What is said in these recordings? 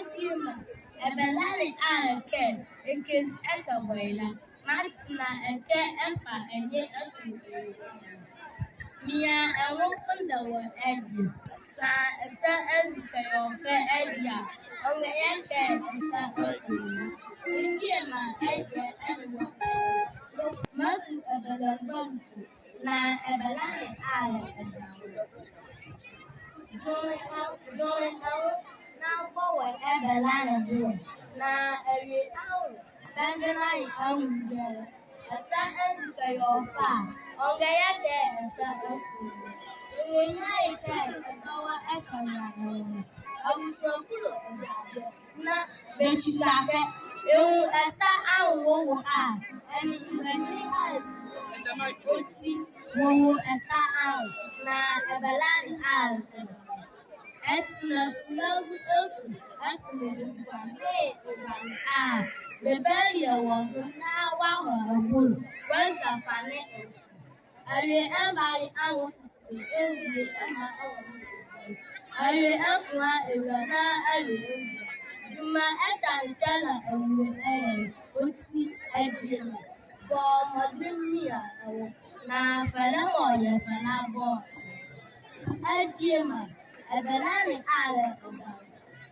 Edema, Ebelani Ake, Ekis Ekaboila, Matsna Eke Efa Enye Atu. Mia and open the word Eddie, Sa Ezikayofe Edia, on the Eke Sa Indiama Eke and Matu Ebelan na Ebelani Ale. Join out now forward Ebelani do. Na every hour, Bangalai out there. A second to your far, on the other, a second. United, a power echo. I was so good. Not Benchikake, you a sat out who are, and when we are. Wowo esa out na Ebelani al etna flows osu atna rebellion was now wow once a funny is I remember I was easy and my own I remember Irana I remember Juma etan tela oti edina Bomadimia na fela moye fela bo Ediema Ebelani ale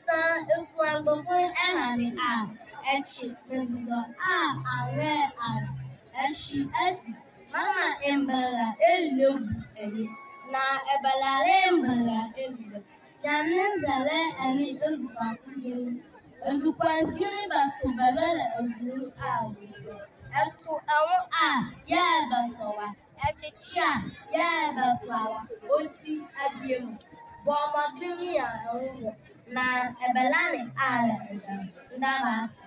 San Iframbo Ehani Echi Mezizo Are Eshi Eti Mama Embala Elobu na Ebelale Embala Elobu Yanezale Eni Ezukwankiri Batubelele Ezuru Eku Yebasowa Echicha Yebasowa Oti Adiemu Bomadimia na Ebelani Ale Ndabasi